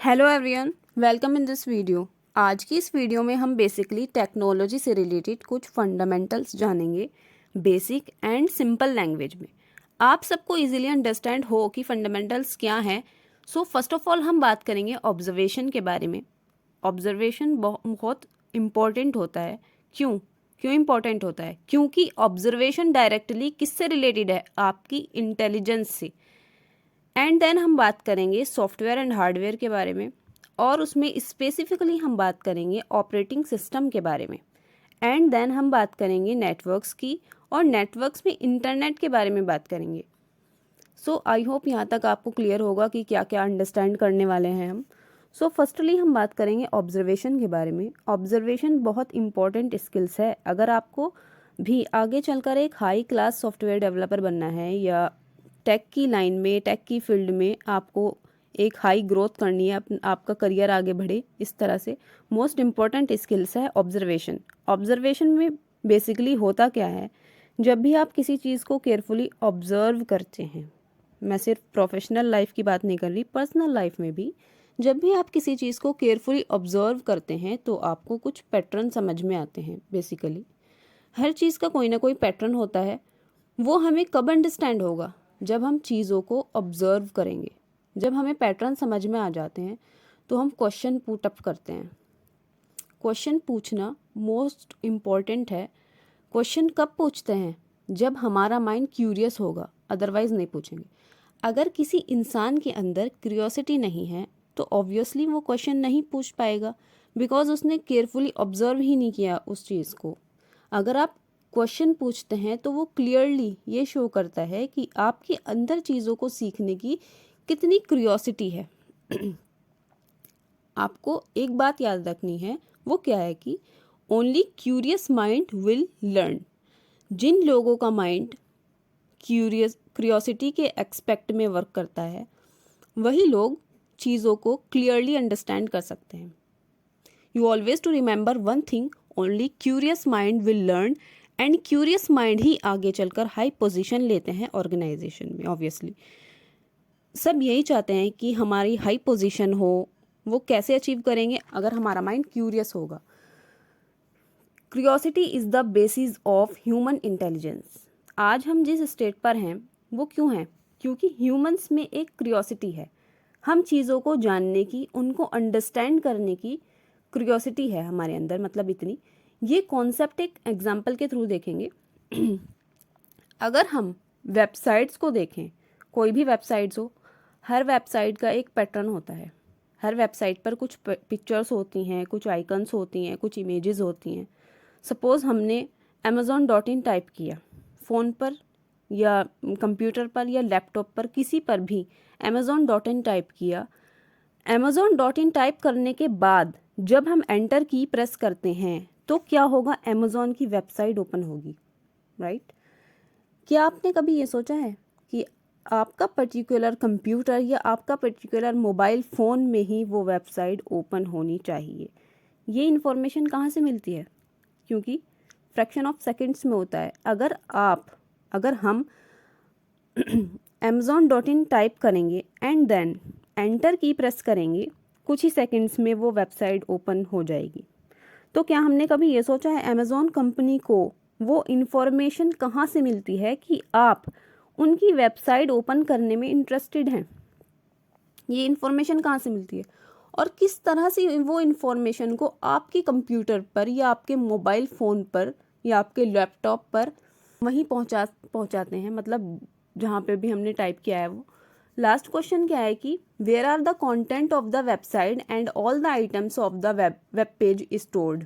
Hello everyone, welcome in this video. आज की इस वीडियो में हम बेसिकली टेक्नोलॉजी से रिलेटेड कुछ फंडामेंटल्स जानेंगे, बेसिक एंड सिंपल लैंग्वेज में। आप सबको इजीली अंडरस्टैंड हो कि फंडामेंटल्स क्या हैं। सो फर्स्ट ऑफ ऑल हम बात करेंगे ऑब्जर्वेशन के बारे में। ऑब्जर्वेशन बहुत इम्पॉर्टेंट होता है। क्यों क्यों इम्पॉर्टेंट होता है? क्योंकि ऑब्जर्वेशन डायरेक्टली किससे रिलेटेड है? आपकी इंटेलिजेंस से। एंड देन हम बात करेंगे सॉफ्टवेयर एंड हार्डवेयर के बारे में, और उसमें स्पेसिफिकली हम बात करेंगे ऑपरेटिंग सिस्टम के बारे में। एंड देन हम बात करेंगे नेटवर्क्स की, और नेटवर्क्स में इंटरनेट के बारे में बात करेंगे। सो आई होप यहाँ तक आपको क्लियर होगा कि क्या क्या अंडरस्टैंड करने वाले हैं हम। सो फर्स्टली हम बात करेंगे ऑब्जर्वेशन के बारे में। ऑब्जर्वेशन बहुत इंपॉर्टेंट स्किल्स है। अगर आपको भी आगे चलकर एक हाई क्लास सॉफ्टवेयर डेवलपर बनना है, या टेक की लाइन में, टेक की फील्ड में आपको एक हाई ग्रोथ करनी है, आपका करियर आगे बढ़े, इस तरह से मोस्ट इम्पॉर्टेंट स्किल्स है ऑब्जर्वेशन। ऑब्जर्वेशन में बेसिकली होता क्या है? जब भी आप किसी चीज़ को केयरफुली ऑब्जर्व करते हैं, मैं सिर्फ प्रोफेशनल लाइफ की बात नहीं कर रही, पर्सनल लाइफ में भी जब भी आप किसी चीज़ को केयरफुली ऑब्जर्व करते हैं तो आपको कुछ पैटर्न समझ में आते हैं। बेसिकली हर चीज़ का कोई ना कोई पैटर्न होता है। वो हमें कब अंडरस्टैंड होगा? जब हम चीज़ों को ऑब्जर्व करेंगे। जब हमें पैटर्न समझ में आ जाते हैं तो हम क्वेश्चन पुट अप करते हैं। क्वेश्चन पूछना मोस्ट इम्पॉर्टेंट है। क्वेश्चन कब पूछते हैं? जब हमारा माइंड क्यूरियस होगा, अदरवाइज नहीं पूछेंगे। अगर किसी इंसान के अंदर क्यूरियोसिटी नहीं है तो ऑब्वियसली वो क्वेश्चन नहीं पूछ पाएगा, बिकॉज उसने केयरफुली ऑब्जर्व ही नहीं किया उस चीज़ को। अगर आप क्वेश्चन पूछते हैं तो वो क्लियरली ये शो करता है कि आपके अंदर चीज़ों को सीखने की कितनी क्यूरियोसिटी है। आपको एक बात याद रखनी है, वो क्या है कि only curious mind will learn. जिन लोगों का माइंड क्यूरियोसिटी के एक्सपेक्ट में वर्क करता है, वही लोग चीज़ों को क्लियरली अंडरस्टैंड कर सकते हैं। You always to remember one thing, only curious mind will learn, and curious mind ही आगे चलकर हाई पोजीशन लेते हैं ऑर्गेनाइजेशन में। ऑब्वियसली सब यही चाहते हैं कि हमारी हाई पोजीशन हो। वो कैसे अचीव करेंगे? अगर हमारा माइंड क्यूरियस होगा। Curiosity is the basis of human intelligence. आज हम जिस स्टेट पर हैं वो क्यों हैं? क्योंकि ह्यूमंस में एक क्यूरियोसिटी है। हम चीज़ों को जानने की, उनको अंडरस्टैंड करने की क्यूरियोसिटी है हमारे अंदर। मतलब इतनी, ये कॉन्सेप्ट एक एग्जाम्पल के थ्रू देखेंगे। अगर हम वेबसाइट्स को देखें, कोई भी वेबसाइट्स हो, हर वेबसाइट का एक पैटर्न होता है। हर वेबसाइट पर कुछ पिक्चर्स होती हैं, कुछ आइकन्स होती हैं, कुछ इमेजेस होती हैं। सपोज़ हमने amazon.in टाइप किया फ़ोन पर या कंप्यूटर पर या लैपटॉप पर, किसी पर भी amazon.in टाइप किया। amazon.in टाइप करने के बाद जब हम एंटर की प्रेस करते हैं तो क्या होगा? अमेज़ॉन की वेबसाइट ओपन होगी, राइट? क्या आपने कभी ये सोचा है कि आपका पर्टिकुलर कंप्यूटर या आपका पर्टिकुलर मोबाइल फ़ोन में ही वो वेबसाइट ओपन होनी चाहिए? ये इन्फॉर्मेशन कहाँ से मिलती है? क्योंकि फ्रैक्शन ऑफ सेकंड्स में होता है। अगर हम amazon.in टाइप करेंगे एंड देन एंटर की प्रेस करेंगे, कुछ ही सेकंड्स में वो वेबसाइट ओपन हो जाएगी। तो क्या हमने कभी ये सोचा है अमेज़ॉन कंपनी को वो इन्फॉर्मेशन कहाँ से मिलती है कि आप उनकी वेबसाइट ओपन करने में इंटरेस्टेड हैं? ये इन्फॉर्मेशन कहाँ से मिलती है और किस तरह से वो इन्फॉर्मेशन को आपके कंप्यूटर पर या आपके मोबाइल फ़ोन पर या आपके लैपटॉप पर वहीं पहुँचाते हैं? मतलब जहाँ पे भी हमने टाइप किया है वो। लास्ट क्वेश्चन क्या है कि where are the content of the website and all the items of the web page stored.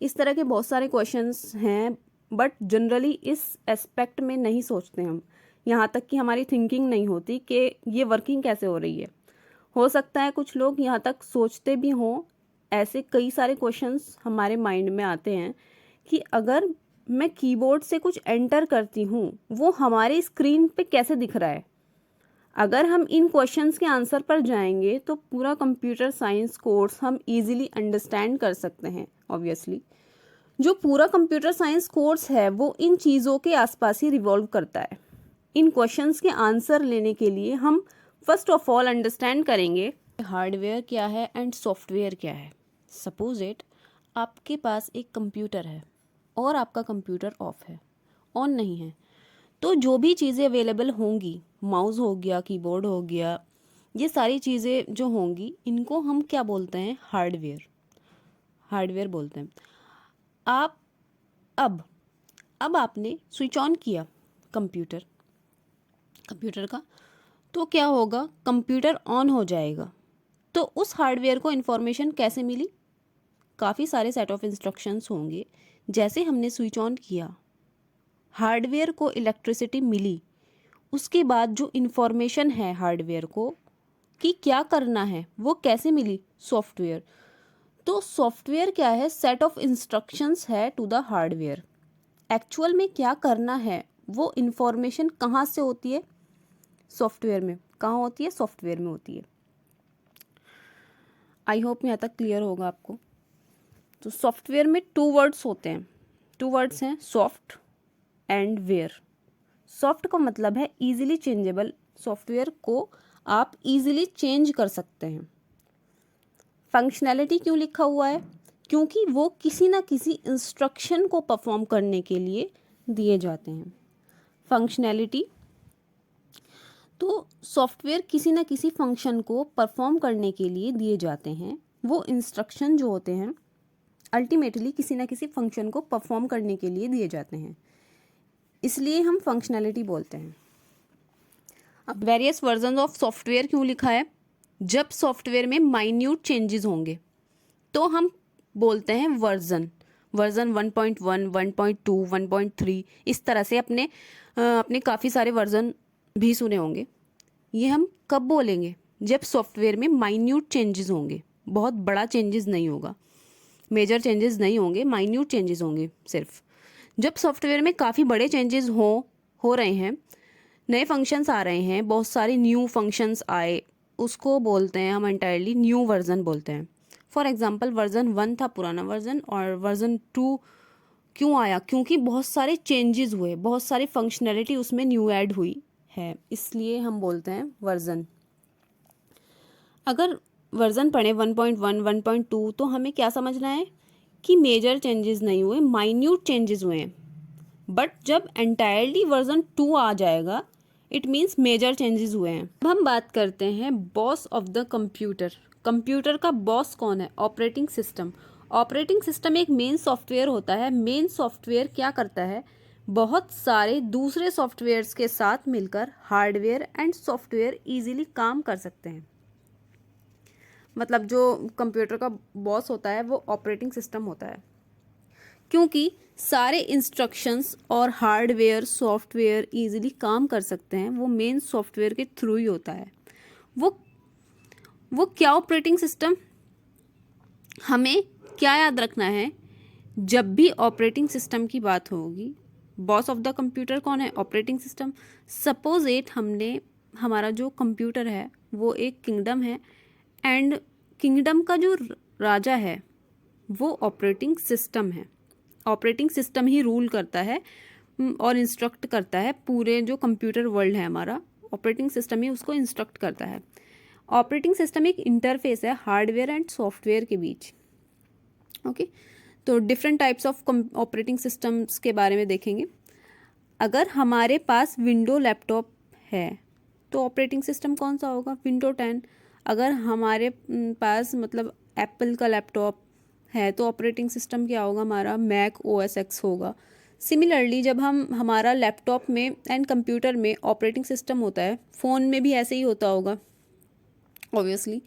इस तरह के बहुत सारे क्वेश्चंस हैं, बट जनरली इस एस्पेक्ट में नहीं सोचते हम। यहाँ तक कि हमारी थिंकिंग नहीं होती कि ये वर्किंग कैसे हो रही है। हो सकता है कुछ लोग यहाँ तक सोचते भी हों। ऐसे कई सारे क्वेश्चंस हमारे माइंड में आते हैं कि अगर मैं कीबोर्ड से कुछ एंटर करती हूँ, वो हमारी स्क्रीन पे कैसे दिख रहा है? अगर हम इन क्वेश्चंस के आंसर पर जाएंगे तो पूरा कंप्यूटर साइंस कोर्स हम इजीली अंडरस्टैंड कर सकते हैं। ऑब्वियसली जो पूरा कंप्यूटर साइंस कोर्स है वो इन चीज़ों के आसपास ही रिवॉल्व करता है। इन क्वेश्चंस के आंसर लेने के लिए हम फर्स्ट ऑफ ऑल अंडरस्टैंड करेंगे हार्डवेयर क्या है एंड सॉफ्टवेयर क्या है। सपोज इट, आपके पास एक कंप्यूटर है और आपका कंप्यूटर ऑफ है, ऑन नहीं है, तो जो भी चीज़ें अवेलेबल होंगी, माउस हो गया, कीबोर्ड हो गया, ये सारी चीज़ें जो होंगी इनको हम क्या बोलते हैं, हार्डवेयर। हार्डवेयर बोलते हैं। आप अब अब आपने स्विच ऑन किया कंप्यूटर का, तो क्या होगा, कंप्यूटर ऑन हो जाएगा। तो उस हार्डवेयर को इन्फॉर्मेशन कैसे मिली, काफ़ी सारे सेट ऑफ इंस्ट्रक्शंस होंगे। जैसे हमने स्विच ऑन किया, हार्डवेयर को इलेक्ट्रिसिटी मिली, उसके बाद जो इन्फॉर्मेशन है हार्डवेयर को कि क्या करना है वो कैसे मिली, सॉफ्टवेयर। तो सॉफ्टवेयर क्या है, सेट ऑफ इंस्ट्रक्शंस है टू द हार्डवेयर। एक्चुअल में क्या करना है वो इन्फॉर्मेशन कहाँ से होती है, सॉफ्टवेयर में। कहाँ होती है, सॉफ्टवेयर में होती है। आई होप यहाँ तक क्लियर होगा आपको। तो सॉफ्टवेयर में 2 वर्ड्स होते हैं, 2 वर्ड्स हैं, सॉफ्ट एंड वेयर। सॉफ्ट का मतलब है इजीली चेंजेबल, सॉफ्टवेयर को आप इजीली चेंज कर सकते हैं। फंक्शनैलिटी क्यों लिखा हुआ है, क्योंकि वो किसी ना किसी इंस्ट्रक्शन को परफॉर्म करने के लिए दिए जाते हैं। फंक्शनैलिटी, तो सॉफ्टवेयर किसी ना किसी फंक्शन को परफॉर्म करने के लिए दिए जाते हैं। वो इंस्ट्रक्शन जो होते हैं अल्टीमेटली किसी ना किसी फंक्शन को परफॉर्म करने के लिए दिए जाते हैं, इसलिए हम फंक्शनैलिटी बोलते हैं। अब वेरियस वर्जन ऑफ सॉफ्टवेयर क्यों लिखा है, जब सॉफ्टवेयर में माइन्यूट चेंजेस होंगे तो हम बोलते हैं वर्जन। वर्जन 1.1, 1.2, 1.3, इस तरह से अपने काफ़ी सारे वर्जन भी सुने होंगे। ये हम कब बोलेंगे, जब सॉफ्टवेयर में माइन्यूट चेंजेस होंगे, बहुत बड़ा चेंजेस नहीं होगा, मेजर चेंजेस नहीं होंगे, माइन्यूट चेंजेस होंगे सिर्फ। जब सॉफ्टवेयर में काफ़ी बड़े चेंजेस हो रहे हैं, नए फंक्शंस आ रहे हैं, बहुत सारे न्यू फंक्शंस आए, उसको बोलते हैं हम एंटायरली न्यू वर्जन बोलते हैं। फॉर एग्जांपल वर्जन 1 था पुराना वर्जन, और वर्जन 2 क्यों आया, क्योंकि बहुत सारे चेंजेस हुए, बहुत सारी फंक्शनैलिटी उसमें न्यू ऐड हुई है, इसलिए हम बोलते हैं वर्जन। अगर वर्जन पढ़े 1.1, 1.2, तो हमें क्या समझना है कि मेजर चेंजेस नहीं हुए, माइन्यूट चेंजेस हुए हैं। बट जब एंटायरली वर्जन 2 आ जाएगा, इट मीन्स मेजर चेंजेस हुए हैं। अब हम बात करते हैं boss of the computer. Computer का बॉस कौन है, ऑपरेटिंग सिस्टम। ऑपरेटिंग सिस्टम एक मेन सॉफ्टवेयर होता है। मेन सॉफ्टवेयर क्या करता है, बहुत सारे दूसरे सॉफ्टवेयर्स के साथ मिलकर हार्डवेयर एंड सॉफ्टवेयर इजीली काम कर सकते हैं। मतलब जो कंप्यूटर का बॉस होता है वो ऑपरेटिंग सिस्टम होता है, क्योंकि सारे इंस्ट्रक्शंस और हार्डवेयर सॉफ्टवेयर इजीली काम कर सकते हैं, वो मेन सॉफ्टवेयर के थ्रू ही होता है। वो क्या ऑपरेटिंग सिस्टम, हमें क्या याद रखना है, जब भी ऑपरेटिंग सिस्टम की बात होगी, बॉस ऑफ द कंप्यूटर कौन है, ऑपरेटिंग सिस्टम। सपोज इट, हमारा जो कंप्यूटर है वो एक किंगडम है, एंड किंगडम का जो राजा है वो ऑपरेटिंग सिस्टम है। ऑपरेटिंग सिस्टम ही रूल करता है और इंस्ट्रक्ट करता है पूरे जो कंप्यूटर वर्ल्ड है हमारा, ऑपरेटिंग सिस्टम ही उसको इंस्ट्रक्ट करता है। ऑपरेटिंग सिस्टम एक इंटरफेस है हार्डवेयर एंड सॉफ्टवेयर के बीच। ओके, तो different types of operating systems के बारे में देखेंगे। अगर हमारे पास विंडो लैपटॉप है तो ऑपरेटिंग सिस्टम कौन सा होगा, विंडो 10। अगर हमारे पास मतलब एप्पल का लैपटॉप है तो ऑपरेटिंग सिस्टम क्या होगा, हमारा मैक OS X होगा। सिमिलरली जब हमारा लैपटॉप में एंड कंप्यूटर में ऑपरेटिंग सिस्टम होता है, फ़ोन में भी ऐसे ही होता होगा ऑब्वियसली।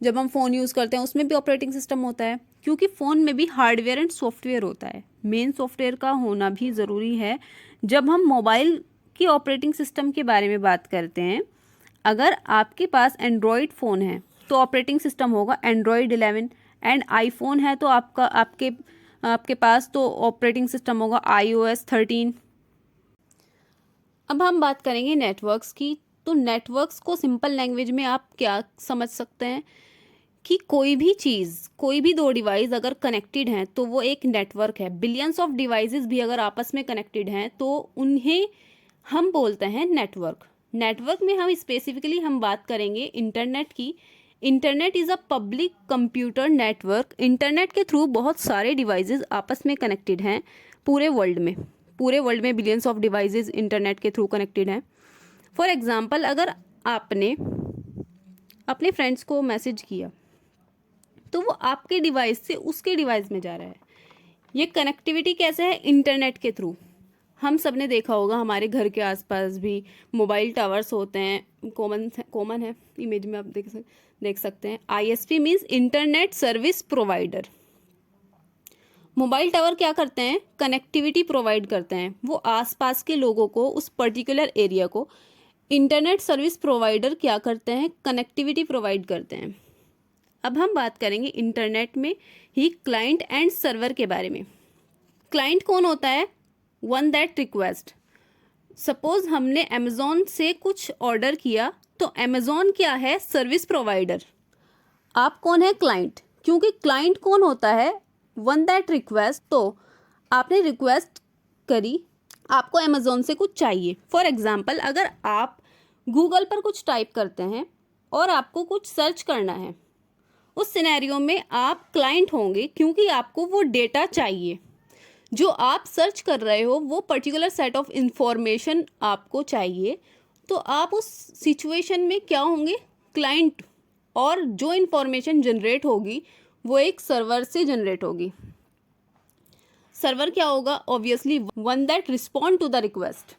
जब हम फ़ोन यूज़ करते हैं उसमें भी ऑपरेटिंग सिस्टम होता है, क्योंकि फ़ोन में भी हार्डवेयर एंड सॉफ्टवेयर होता है। मेन सॉफ्टवेयर का होना भी ज़रूरी है। जब हम मोबाइल की ऑपरेटिंग सिस्टम के बारे में बात करते हैं, अगर आपके पास एंड्रॉयड फ़ोन है तो ऑपरेटिंग सिस्टम होगा एंड्रॉयड 11, एंड आईफोन है तो आपके पास तो ऑपरेटिंग सिस्टम होगा iOS 13। अब हम बात करेंगे नेटवर्क्स की। तो नेटवर्क्स को सिंपल लैंग्वेज में आप क्या समझ सकते हैं कि कोई भी चीज़, कोई भी 2 डिवाइस अगर कनेक्टेड हैं तो वो एक नेटवर्क है। बिलियंस ऑफ डिवाइसेस भी अगर आपस में कनेक्टेड हैं तो उन्हें हम बोलते हैं नेटवर्क। नेटवर्क में हम स्पेसिफिकली बात करेंगे इंटरनेट की, internet is a public computer network. Internet के थ्रू बहुत सारे डिवाइसेस आपस में कनेक्टेड हैं पूरे वर्ल्ड में बिलियंस ऑफ डिवाइसेस इंटरनेट के थ्रू कनेक्टेड हैं। फॉर एग्जांपल, अगर आपने अपने फ्रेंड्स को मैसेज किया तो वो आपके डिवाइस से उसके डिवाइस में जा रहा है। ये कनेक्टिविटी कैसे है? इंटरनेट के थ्रू। हम सब ने देखा होगा, हमारे घर के आसपास भी मोबाइल टावर्स होते हैं, कॉमन है, इमेज में आप देख सकते हैं। ISP means internet service provider. Mobile tower क्या करते हैं? कनेक्टिविटी प्रोवाइड करते हैं। वो आसपास के लोगों को, उस पर्टिकुलर एरिया को इंटरनेट सर्विस प्रोवाइडर क्या करते हैं? कनेक्टिविटी प्रोवाइड करते हैं। अब हम बात करेंगे इंटरनेट में ही क्लाइंट एंड सर्वर के बारे में। क्लाइंट कौन होता है? One that request. सपोज हमने अमेजोन से कुछ ऑर्डर किया, तो अमेजोन क्या है? Service provider. आप कौन है? क्लाइंट। क्योंकि क्लाइंट कौन होता है? One that request. तो आपने रिक्वेस्ट करी, आपको अमेजोन से कुछ चाहिए। फॉर एग्जाम्पल, अगर आप गूगल पर कुछ टाइप करते हैं और आपको कुछ सर्च करना है, उस सिनेरियो में आप क्लाइंट होंगे, क्योंकि आपको वो डेटा चाहिए जो आप सर्च कर रहे हो, वो पर्टिकुलर सेट ऑफ इंफॉर्मेशन आपको चाहिए। तो आप उस सिचुएशन में क्या होंगे? क्लाइंट। और जो इंफॉर्मेशन जनरेट होगी वो एक सर्वर से जनरेट होगी। सर्वर क्या होगा? Obviously one that respond to the request.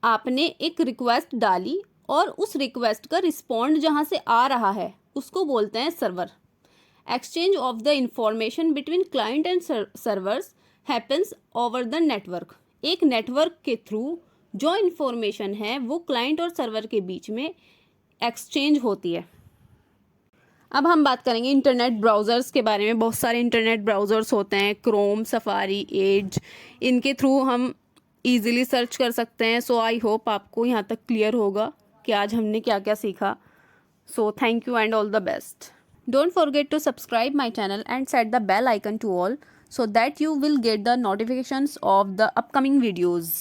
आपने एक रिक्वेस्ट डाली और उस रिक्वेस्ट का रिस्पॉन्ड जहाँ से आ रहा है उसको बोलते हैं server. Exchange of the information between client and servers happens over the network. एक नेटवर्क के थ्रू जो इंफॉर्मेशन है वो क्लाइंट और सर्वर के बीच में एक्सचेंज होती है। अब हम बात करेंगे इंटरनेट ब्राउज़र्स के बारे में। बहुत सारे इंटरनेट ब्राउज़र्स होते हैं, क्रोम, सफारी, एज। इनके थ्रू हम ईजिली सर्च कर सकते हैं। सो आई होप आपको यहाँ तक क्लियर होगा कि आज हमने क्या क्या सीखा। So thank you and all the best. Don't forget to subscribe my channel and set the bell icon to all so that you will get the notifications of the upcoming videos.